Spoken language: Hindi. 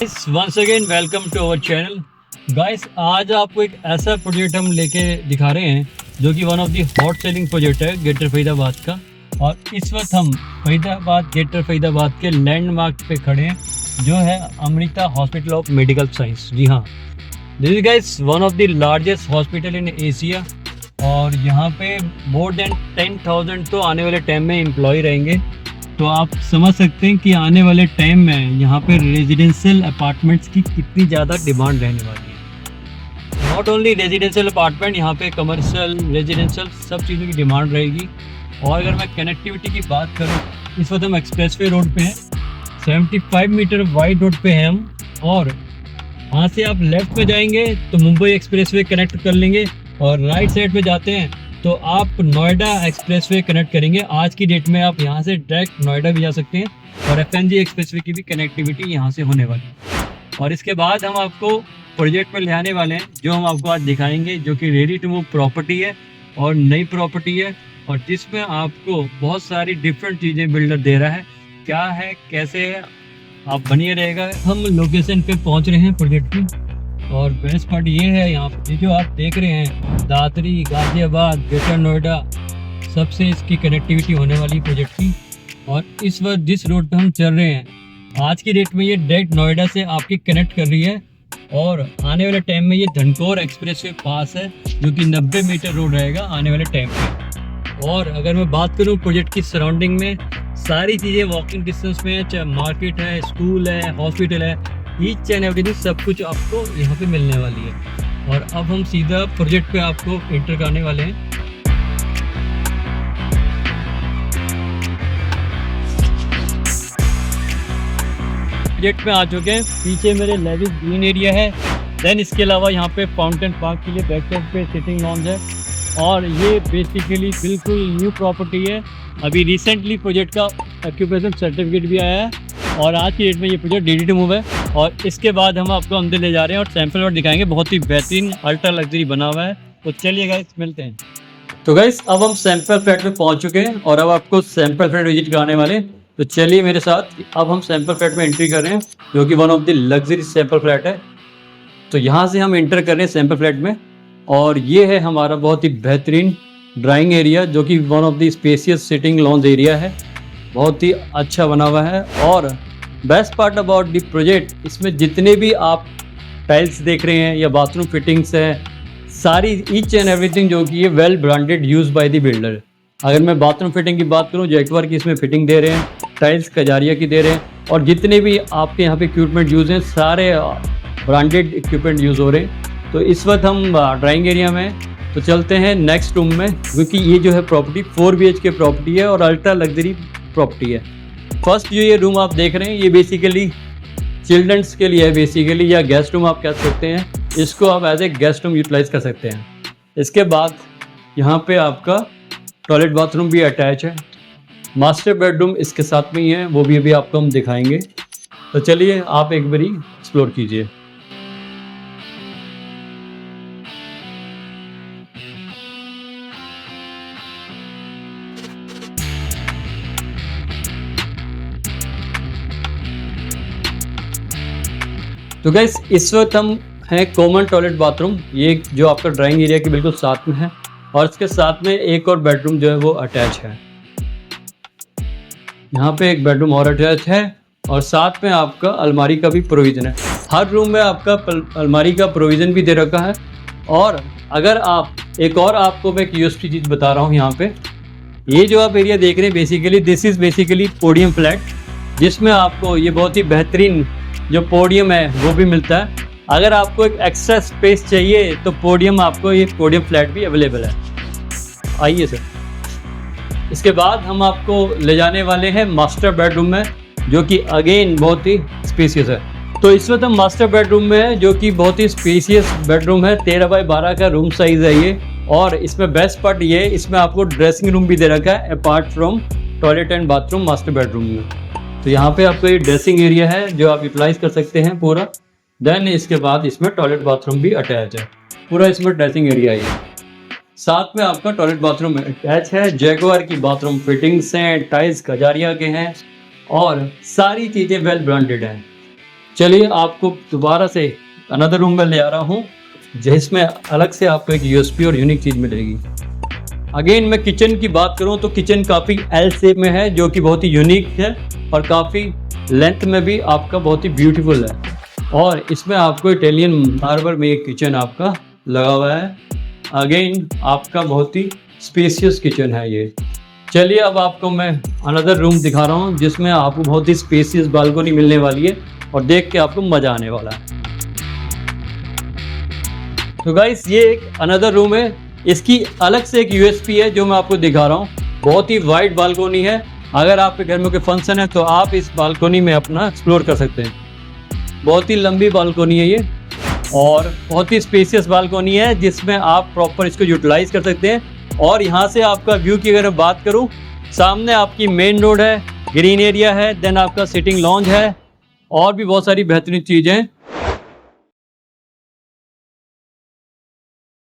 Once again welcome to our channel guys. आज आपको एक ऐसा प्रोजेक्ट हम लेके दिखा रहे हैं जो कि one of the hot selling project है ग्रेटर फरीदाबाद का। और इस वक्त हम फरीदाबाद ग्रेटर फरीदाबाद के लैंडमार्क पे खड़े हैं जो है Amrita hospital of medical science. जी हाँ, this is guys one of the largest hospital in Asia. और यहाँ पे मोर देन 10,000 तो आने वाले टाइम में एम्प्लॉय रहेंगे। तो आप समझ सकते हैं कि आने वाले टाइम में यहाँ पे रेजिडेंशियल अपार्टमेंट्स की कितनी ज़्यादा डिमांड रहने वाली है। नॉट ओनली रेजिडेंशियल अपार्टमेंट, यहाँ पे कमर्शियल, रेजिडेंशियल सब चीज़ों की डिमांड रहेगी। और अगर मैं कनेक्टिविटी की बात करूँ, इस वक्त हम एक्सप्रेसवे रोड पे हैं, 75 मीटर वाइड रोड पे हैं हम। और वहाँ से आप लेफ्ट में जाएंगे तो मुंबई एक्सप्रेसवे कनेक्ट कर लेंगे, और राइट साइड पे जाते हैं तो आप नोएडा एक्सप्रेसवे कनेक्ट करेंगे। आज की डेट में आप यहाँ से डायरेक्ट नोएडा भी जा सकते हैं, और FNG एक्सप्रेसवे की भी कनेक्टिविटी यहाँ से होने वाली है। और इसके बाद हम आपको प्रोजेक्ट पर ले आने वाले हैं जो हम आपको आज दिखाएंगे, जो कि रेडी टू मूव प्रॉपर्टी है और नई प्रॉपर्टी है, और जिसमें आपको बहुत सारी डिफरेंट चीज़ें बिल्डर दे रहा है। क्या है, कैसे है, आप बनिए रहेगा। हम लोकेशन पे पहुँच रहे हैं प्रोजेक्ट की, और बेस्ट पार्ट ये है यहाँ पे जो आप देख रहे हैं दादरी, गाजियाबाद, ग्रेटर नोएडा सबसे इसकी कनेक्टिविटी होने वाली प्रोजेक्ट की। और इस वक्त जिस रोड पे हम चल रहे हैं, आज की डेट में ये डायरेक्ट नोएडा से आपकी कनेक्ट कर रही है। और आने वाले टाइम में ये धनकौर एक्सप्रेसवे पास है जो कि 90 मीटर रोड रहेगा आने वाले टाइम पे। और अगर मैं बात करूँ प्रोजेक्ट की सराउंडिंग में, सारी चीज़ें वॉकिंग डिस्टेंस में है, चाहे मार्केट है, स्कूल है, हॉस्पिटल है, ईच एंड एवरीथिंग सब कुछ आपको यहाँ पे मिलने वाली है। और अब हम सीधा प्रोजेक्ट पे आपको एंटर करने वाले हैं। प्रोजेक्ट में आ चुके हैं, पीछे मेरे लेविस ग्रीन एरिया है। देन इसके अलावा यहाँ पे फाउंटेन पार्क के लिए बैक साइड पे सिटिंग लॉन्ज है। और ये बेसिकली बिल्कुल न्यू प्रॉपर्टी है, अभी रिसेंटली प्रोजेक्ट का ऑक्यूपेशन सर्टिफिकेट भी आया है। और आज की डेट में ये प्रोजेक्ट रेडी टू मूव है। और इसके बाद हम आपको अंदर ले जा रहे हैं और सैंपल प्लॉट दिखाएंगे, बहुत ही बेहतरीन अल्ट्रा लग्जरी बना हुआ है। तो चलिए गाइस मिलते हैं। तो गाइस अब हम सैंपल फ्लैट में पहुंच चुके हैं और अब आपको सैंपल फ्लैट विजिट कराने वाले हैं। तो चलिए मेरे साथ, अब हम सैंपल फ्लैट में एंट्री कर रहे हैं जो कि one of the luxury sample flat है। तो यहाँ से हम एंटर कर रहे हैं सैंपल फ्लैट में, और ये है हमारा बहुत ही बेहतरीन ड्राइंग एरिया जो कि one of the spacious sitting lounge area है, बहुत ही अच्छा बना हुआ है। और best part about the project, इसमें जितने भी आप टाइल्स देख रहे हैं या बाथरूम फिटिंग्स हैं, सारी ईच एंड एवरीथिंग जो कि ये well branded use by the builder. अगर मैं बाथरूम फिटिंग की बात करूं, जैक्वार की इसमें फिटिंग दे रहे हैं, टाइल्स कजारिया की दे रहे हैं, और जितने भी आपके यहाँ पे इक्विपमेंट यूज़ हैं सारे ब्रांडेड इक्विपमेंट यूज़ हो रहे हैं। तो इस वक्त हम ड्राइंग एरिया में, तो चलते हैं नेक्स्ट रूम में, क्योंकि ये जो है प्रॉपर्टी 4 BHK प्रॉपर्टी है और अल्ट्रा लग्जरी प्रॉपर्टी है। फर्स्ट जो ये रूम आप देख रहे हैं, ये बेसिकली चिल्ड्रंस के लिए है बेसिकली, या गेस्ट रूम आप कह सकते हैं। इसको आप as a guest room utilise कर सकते हैं। इसके बाद यहाँ पे आपका टॉयलेट बाथरूम भी अटैच है, मास्टर बेडरूम इसके साथ में ही है, वो भी अभी आपको हम दिखाएंगे। तो चलिए आप एक बारी एक्सप्लोर कीजिए। तो गैस इस वक्त हम हैं कॉमन टॉयलेट बाथरूम, ये जो आपका ड्राइंग एरिया के बिल्कुल साथ में है, और इसके साथ में एक और बेडरूम जो है वो अटैच है। यहाँ पे एक बेडरूम और अटैच है, और साथ में आपका अलमारी का भी प्रोविज़न है। हर रूम में आपका अलमारी का प्रोविज़न भी दे रखा है। और अगर आप, एक और आपको मैं एक यूएसपी चीज़ बता रहा हूँ, यहाँ पे ये जो आप एरिया देख रहे हैं, basically this is basically podium flat, जिसमें आपको ये बहुत ही बेहतरीन जो पोडियम है वो भी मिलता है। अगर आपको एक एक्स्ट्रा स्पेस चाहिए तो पोडियम, आपको ये पोडियम फ्लैट भी अवेलेबल है। आइए सर। इसके बाद हम आपको ले जाने वाले हैं मास्टर बेडरूम में, जो कि अगेन बहुत ही स्पेसियस है। तो इस वक्त हम मास्टर बेडरूम में है, जो कि बहुत ही स्पेसियस बेडरूम है, 13 बाई 12 का रूम साइज़ है ये। और इसमें बेस्ट पार्ट ये है, इसमें आपको ड्रेसिंग रूम भी दे रखा है apart from toilet and bathroom master bedroom में। तो यहाँ पे आपको ये ड्रेसिंग एरिया है जो आप यूटिलाइज कर सकते हैं पूरा। देन इसके बाद इसमें टॉयलेट बाथरूम भी अटैच है, पूरा इसमें ड्रेसिंग एरिया है। साथ में आपका टॉयलेट बाथरूम अटैच है, जैगुआर की बाथरूम फिटिंग्स हैं, टाइल्स कजारिया के हैं, और सारी चीज़ें वेल ब्रांडेड हैं। चलिए आपको दोबारा से अनदर रूम में ले आ रहा हूँ, जिसमें अलग से आपको एक यूएसपी और यूनिक चीज़ मिलेगी। अगेन मैं किचन की बात करूँ तो किचन काफ़ी एल शेप में है, जो कि बहुत ही यूनिक है और काफ़ी लेंथ में भी आपका बहुत ही ब्यूटीफुल है। और इसमें आपको इटालियन मार्बल में एक किचन आपका लगा हुआ है। अगेन आपका बहुत ही स्पेशियस किचन है ये। चलिए अब आपको मैं अनदर रूम दिखा रहा हूँ, जिसमें आपको बहुत ही स्पेशियस बालकनी मिलने वाली है और देख के आपको मज़ा आने वाला है। तो गाइस ये एक अनदर रूम है, इसकी अलग से एक यूएसपी है जो मैं आपको दिखा रहा हूँ। बहुत ही वाइड बालकनी है। अगर आपके घर में कोई फंक्शन है तो आप इस बालकनी में अपना एक्सप्लोर कर सकते हैं। बहुत ही लंबी बालकनी है ये और बहुत ही स्पेशियस बालकनी है, जिसमें आप प्रॉपर इसको यूटिलाइज कर सकते हैं। और यहाँ से आपका व्यू की अगर बात करूँ, सामने आपकी मेन रोड है, ग्रीन एरिया है, देन आपका सिटिंग लॉन्ज है और भी बहुत सारी बेहतरीन चीज़ें हैं